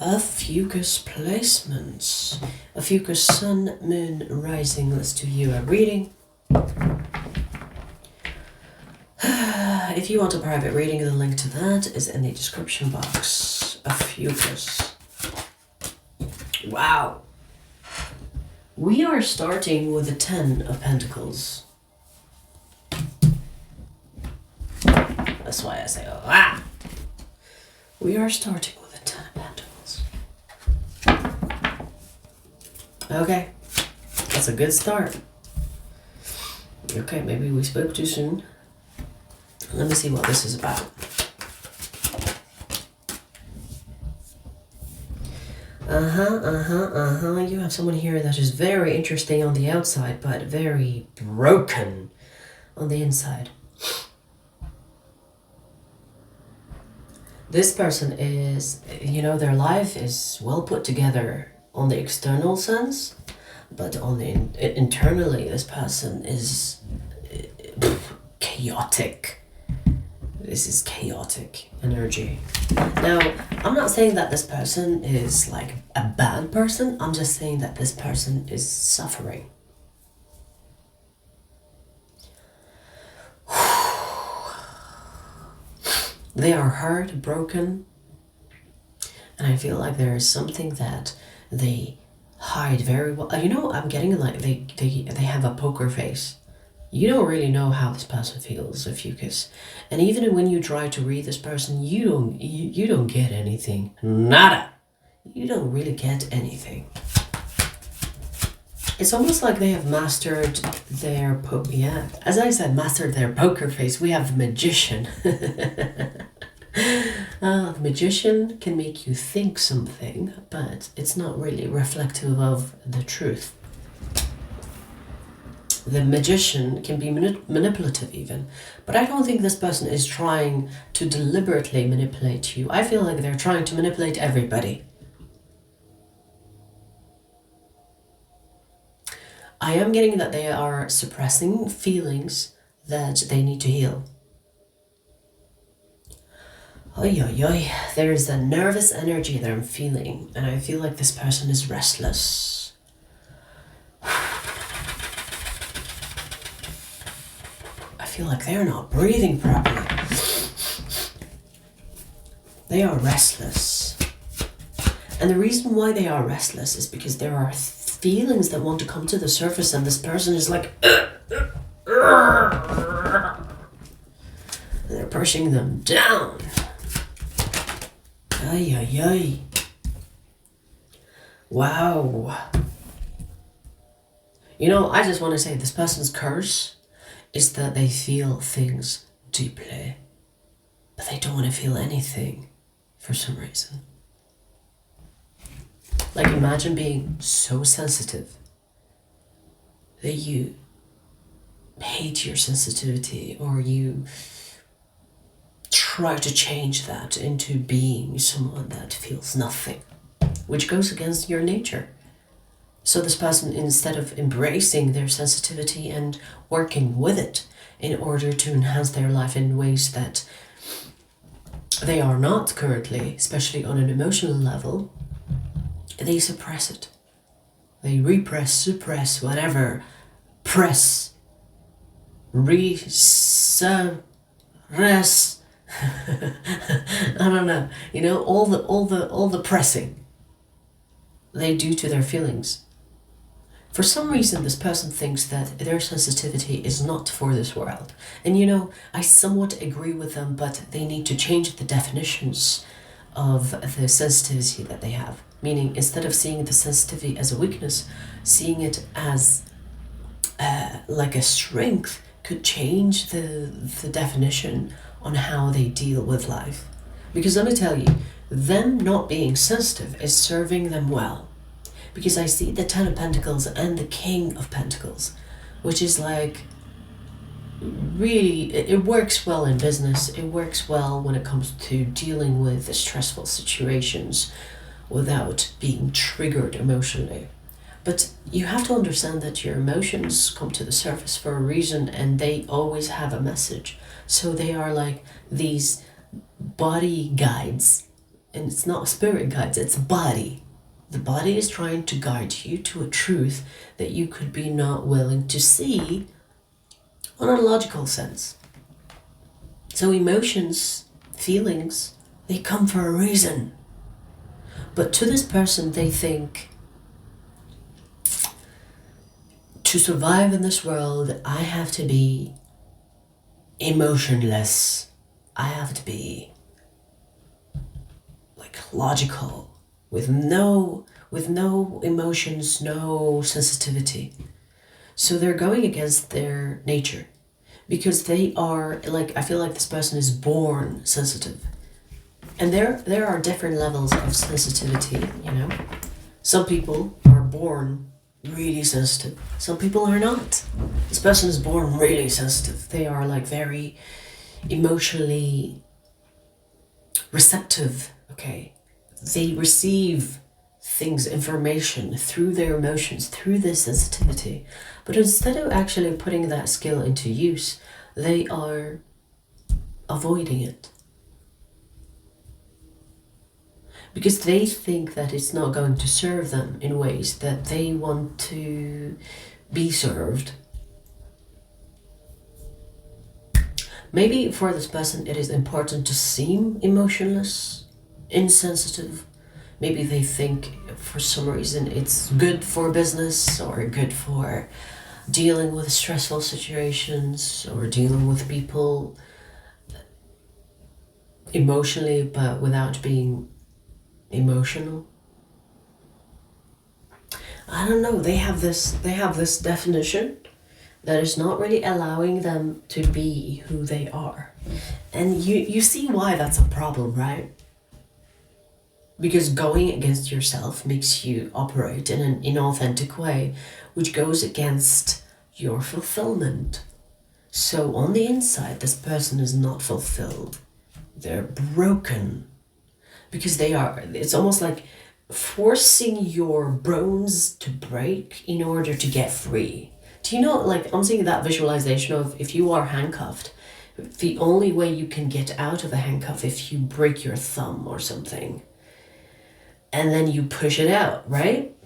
Ophiuchus placements. Ophiuchus sun, moon, rising. Let's do you a reading. If you want a private reading, the link to that is in the description box. Ophiuchus. Wow. We are starting with the 10 of Pentacles. That's why I say, oh, ah! We are starting with the 10 of Pentacles. Okay, that's a good start. Okay, maybe we spoke too soon. Let me see what this is about. You have someone here that is very interesting on the outside, but very broken on the inside. This person is, their life is well put together on the external sense, but on the internally, this person is chaotic. This is chaotic energy. Now, I'm not saying that this person is like a bad person. I'm just saying that this person is suffering. They are hurt, broken, and I feel like there is something that they hide very well. I'm getting like they have a poker face. You don't really know how this person feels, Ophiuchus. And even when you try to read this person, you don't get anything. Nada. You don't really get anything. It's almost like they have mastered their as I said, mastered their poker face. We have the magician. The magician can make you think something, but it's not really reflective of the truth. The magician can be manipulative even, but I don't think this person is trying to deliberately manipulate you. I feel like they're trying to manipulate everybody. I am getting that they are suppressing feelings that they need to heal. There is a nervous energy that I'm feeling, and I feel like this person is restless. I feel like they're not breathing properly. They are restless. And the reason why they are restless is because there are feelings that want to come to the surface, and this person is like, they're pushing them down. Wow. I just want to say this person's curse is that they feel things deeply, but they don't want to feel anything for some reason. Like, imagine being so sensitive that you hate your sensitivity, or you try to change that into being someone that feels nothing, which goes against your nature. So this person, instead of embracing their sensitivity and working with it in order to enhance their life in ways that they are not currently, especially on an emotional level, they suppress it. They repress, suppress, whatever. Press. Suppress. I don't know. All the pressing they do to their feelings. For some reason, this person thinks that their sensitivity is not for this world. And I somewhat agree with them, but they need to change the definitions of the sensitivity that they have. Meaning, instead of seeing the sensitivity as a weakness, seeing it as like a strength could change the definition on how they deal with life. Because let me tell you, them not being sensitive is serving them well. Because I see the 10 of Pentacles and the King of Pentacles, which is like, really, it works well in business. It works well when it comes to dealing with stressful situations without being triggered emotionally. But you have to understand that your emotions come to the surface for a reason, and they always have a message. So they are like these body guides And it's not spirit guides, it's body. The body is trying to guide you to a truth that you could be not willing to see on a logical sense. So emotions, feelings, they come for a reason. But to this person, they think, to survive in this world, I have to be emotionless. I have to be like logical, with no emotions, no sensitivity. So they're going against their nature because they are like, I feel like this person is born sensitive. And there are different levels of sensitivity, you know. Some people are born really sensitive. Some people are not. This person is born really sensitive. They are like very emotionally receptive, okay? They receive things, information through their emotions, through their sensitivity. But instead of actually putting that skill into use, they are avoiding it. Because they think that it's not going to serve them in ways that they want to be served. Maybe for this person it is important to seem emotionless, insensitive. Maybe they think for some reason it's good for business or good for dealing with stressful situations or dealing with people emotionally but without being emotional. I don't know, they have this definition that is not really allowing them to be who they are. And you see why that's a problem, right? Because going against yourself makes you operate in an inauthentic way, which goes against your fulfillment. So on the inside, this person is not fulfilled. They're broken. Because it's almost like forcing your bones to break in order to get free. Do you know, like, I'm seeing that visualization of if you are handcuffed, the only way you can get out of a handcuff if you break your thumb or something. And then you push it out, right?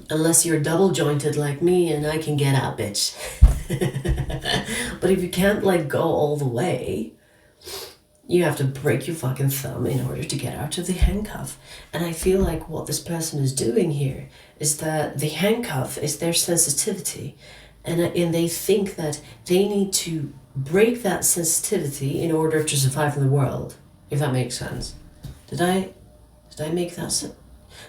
Unless you're double jointed like me and I can get out, bitch. But if you can't like go all the way, you have to break your fucking thumb in order to get out of the handcuff. And I feel like what this person is doing here is that the handcuff is their sensitivity. And they think that they need to break that sensitivity in order to survive in the world. If that makes sense. Did I make that sense?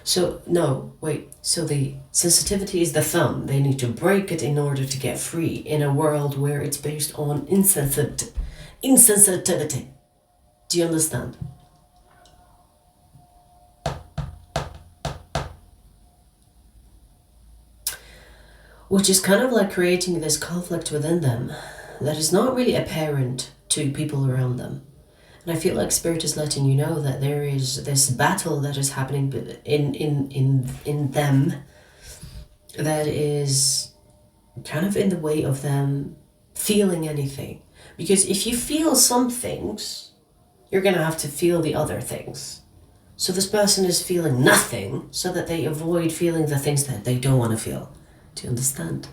So, no, wait. So the sensitivity is the thumb. They need to break it in order to get free in a world where it's based on insensitivity. Do you understand? Which is kind of like creating this conflict within them that is not really apparent to people around them. And I feel like Spirit is letting you know that there is this battle that is happening in them that is kind of in the way of them feeling anything. Because if you feel some things, you're going to have to feel the other things. So this person is feeling nothing so that they avoid feeling the things that they don't want to feel. Do you understand?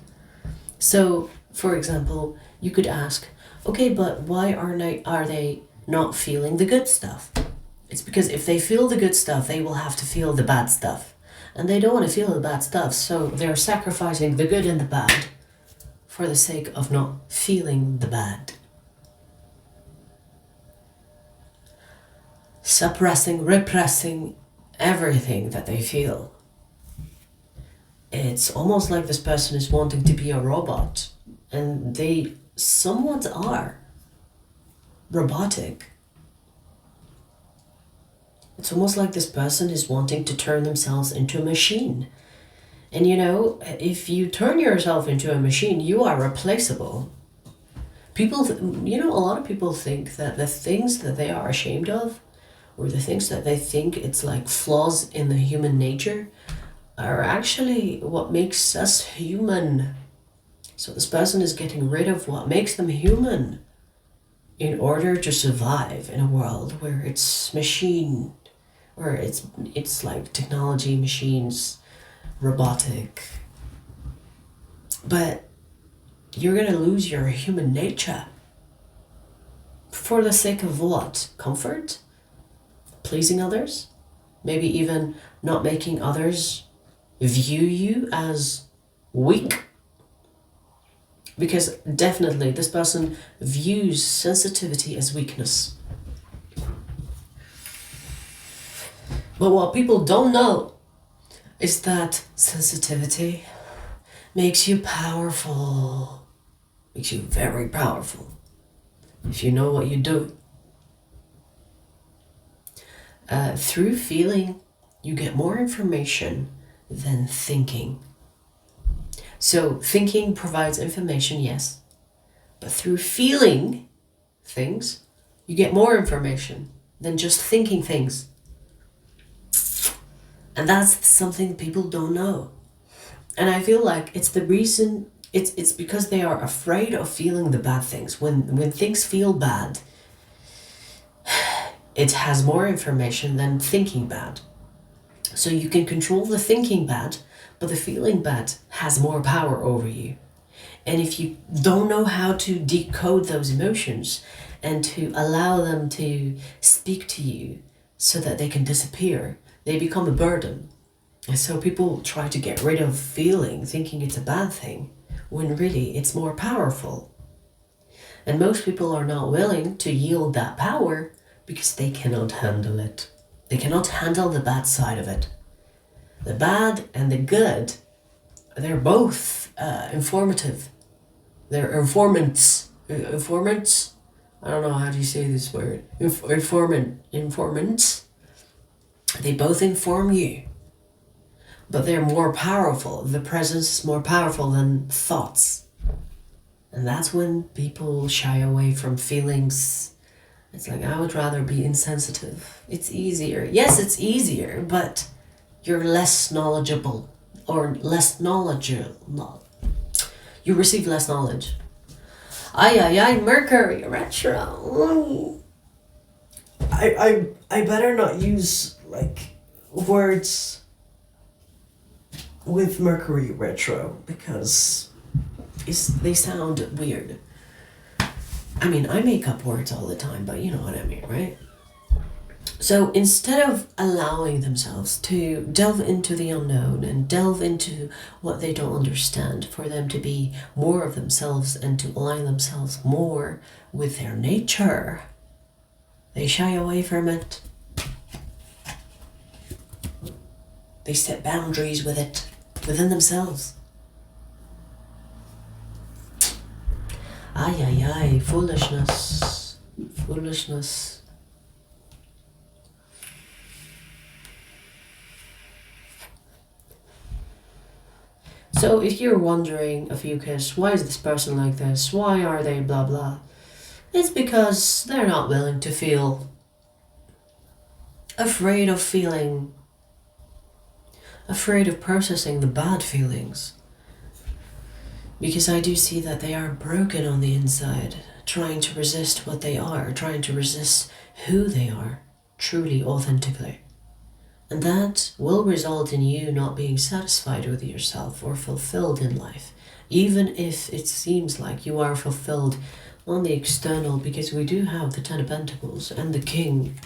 So, for example, you could ask, okay, but why are they not feeling the good stuff? It's because if they feel the good stuff, they will have to feel the bad stuff. And they don't want to feel the bad stuff, so they're sacrificing the good and the bad for the sake of not feeling the bad. Suppressing, repressing everything that they feel. It's almost like this person is wanting to be a robot, and they somewhat are robotic. It's almost like this person is wanting to turn themselves into a machine. And you know, if you turn yourself into a machine, you are replaceable. People, a lot of people think that the things that they are ashamed of, or the things that they think it's like flaws in the human nature, are actually what makes us human. So this person is getting rid of what makes them human in order to survive in a world where it's machined. where it's like technology, machines, robotic. But you're gonna lose your human nature. For the sake of what? Comfort? Pleasing others? Maybe even not making others view you as weak? Because definitely this person views sensitivity as weakness. But what people don't know is that sensitivity makes you powerful. Makes you very powerful. If you know what you do. Through feeling, you get more information than thinking. So thinking provides information, yes. But through feeling things, you get more information than just thinking things. And that's something people don't know. And I feel like it's the reason, it's because they are afraid of feeling the bad things. When things feel bad, it has more information than thinking bad. So you can control the thinking bad, but the feeling bad has more power over you. And if you don't know how to decode those emotions and to allow them to speak to you so that they can disappear, they become a burden. And so people try to get rid of feeling, thinking it's a bad thing, when really it's more powerful. And most people are not willing to yield that power because they cannot handle it. They cannot handle the bad side of it. The bad and the good, they're both informative. They're informants. Informants? I don't know how do you say this word. Informants. They both inform you. But they're more powerful. The presence is more powerful than thoughts. And that's when people shy away from feelings. It's like, I would rather be insensitive. It's easier. Yes, it's easier, but you're less knowledgeable. Or less knowledgeable. You receive less knowledge. Mercury retro. I better not use like words with Mercury retro because they sound weird. I mean, I make up words all the time, but you know what I mean, right? So instead of allowing themselves to delve into the unknown and delve into what they don't understand, for them to be more of themselves and to align themselves more with their nature, they shy away from it. They set boundaries with it, within themselves. Foolishness. Foolishness. So if you're wondering, Ophiuchus, why is this person like this? Why are they blah blah? It's because they're not willing to feel. Afraid of feeling. Afraid of processing the bad feelings. Because I do see that they are broken on the inside, trying to resist what they are, trying to resist who they are, truly, authentically. And that will result in you not being satisfied with yourself or fulfilled in life, even if it seems like you are fulfilled on the external, because we do have the Ten of Pentacles and the King.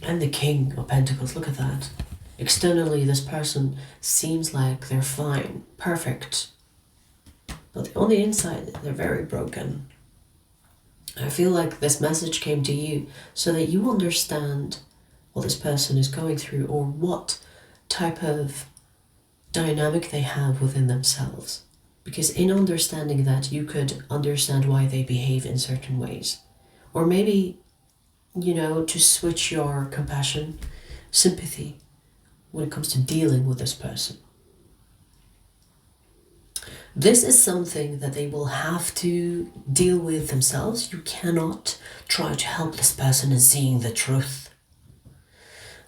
And the King of Pentacles, look at that. Externally, this person seems like they're fine, perfect. But on the inside, they're very broken. I feel like this message came to you so that you understand what this person is going through or what type of dynamic they have within themselves. Because in understanding that, you could understand why they behave in certain ways. Or maybe, to switch your compassion, sympathy, when it comes to dealing with this person. This is something that they will have to deal with themselves. You cannot try to help this person in seeing the truth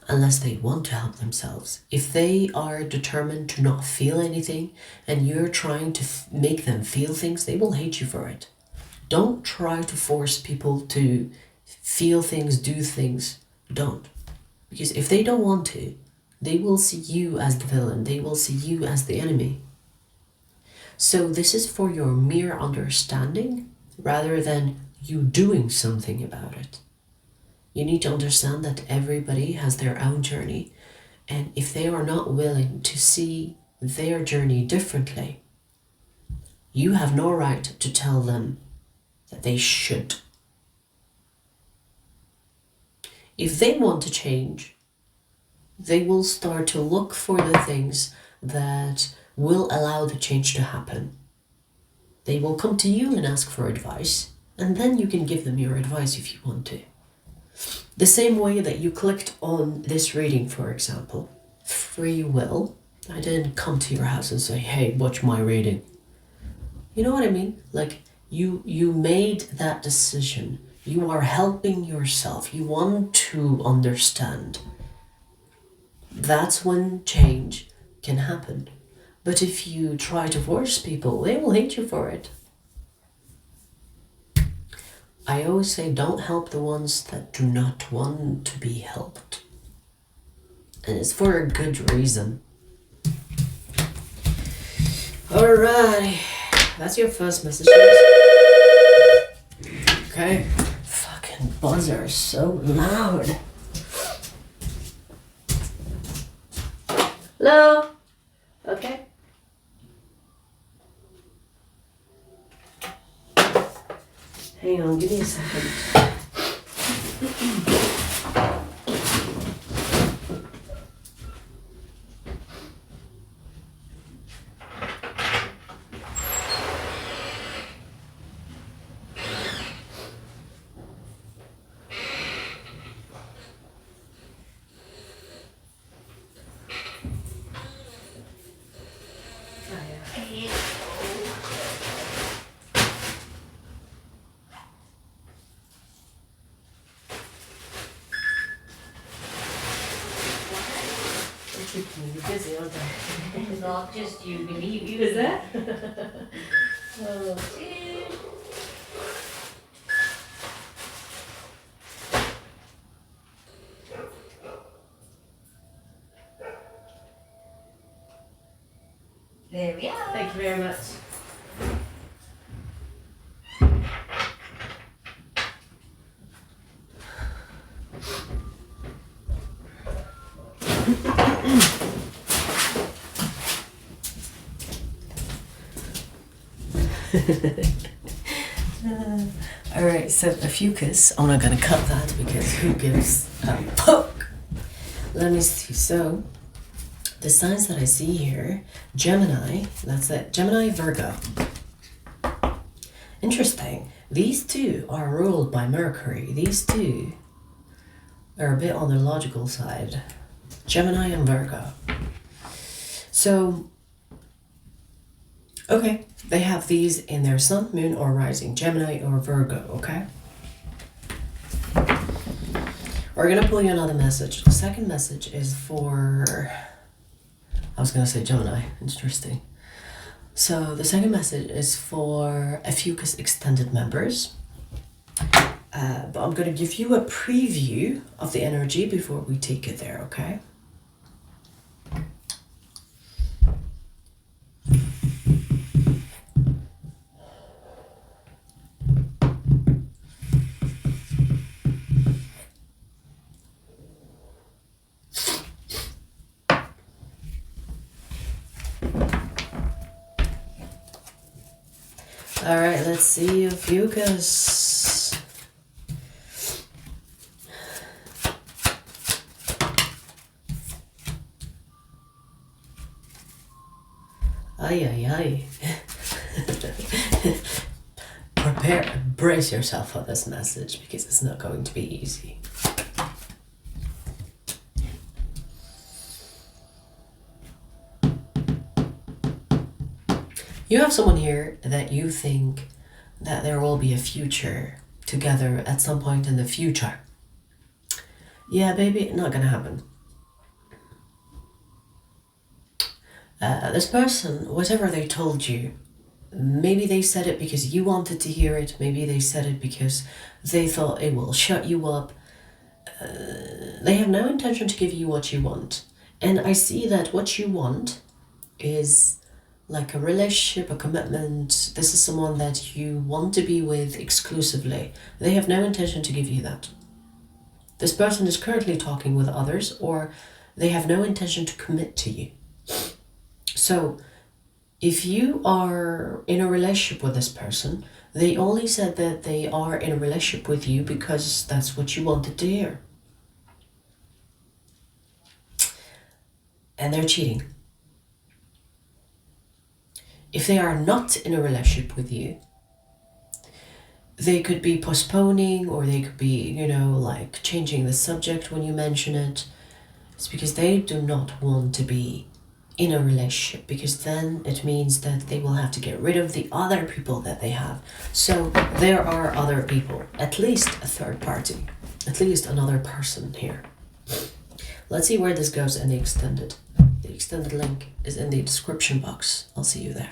unless they want to help themselves. If they are determined to not feel anything and you're trying to make them feel things, they will hate you for it. Don't try to force people to feel things, do things. Don't. Because if they don't want to, they will see you as the villain. They will see you as the enemy. So this is for your mere understanding rather than you doing something about it. You need to understand that everybody has their own journey, and if they are not willing to see their journey differently, you have no right to tell them that they should. If they want to change, they will start to look for the things that will allow the change to happen. They will come to you and ask for advice, and then you can give them your advice if you want to. The same way that you clicked on this reading, for example, free will. I didn't come to your house and say, hey, watch my reading. You know what I mean? Like, you made that decision. You are helping yourself. You want to understand. That's when change can happen. But if you try to force people, they will hate you for it. I always say, don't help the ones that do not want to be helped. And it's for a good reason. Alright, that's your first message. Okay. Fucking buzzer is so loud. Hello? Okay. Hang on, give me a second. You're busy, aren't I? It's not just you, believe you. Is that? Oh. There we are. Thank you very much. Alright, so Ophiuchus, I'm not gonna cut that because who gives a fuck? Let me see. So, the signs that I see here, Gemini, that's it, Gemini, Virgo. Interesting. These two are ruled by Mercury. These two are a bit on the logical side. Gemini and Virgo. So, okay, they have these in their sun, moon, or rising, Gemini or Virgo, okay? We're gonna pull you another message. The second message is for, I was gonna say Gemini, interesting. So the second message is for Ophiuchus extended members. But I'm gonna give you a preview of the energy before we take it there, okay? All right, let's see Ophiuchus. Ay, ay, ay. Brace yourself for this message because it's not going to be easy. You have someone here that you think that there will be a future together at some point in the future. Yeah, baby, not gonna happen. This person, whatever they told you, maybe they said it because you wanted to hear it, maybe they said it because they thought it will shut you up. they have no intention to give you what you want. And I see that what you want is like a relationship, a commitment. This is someone that you want to be with exclusively. They have no intention to give you that. This person is currently talking with others, or they have no intention to commit to you. So if you are in a relationship with this person, they only said that they are in a relationship with you because that's what you wanted to hear. And they're cheating. If they are not in a relationship with you, they could be postponing, or they could be, like changing the subject when you mention it. It's because they do not want to be in a relationship, because then it means that they will have to get rid of the other people that they have. So there are other people, at least a third party, at least another person here. Let's see where this goes in the extended. The extended link is in the description box. I'll see you there.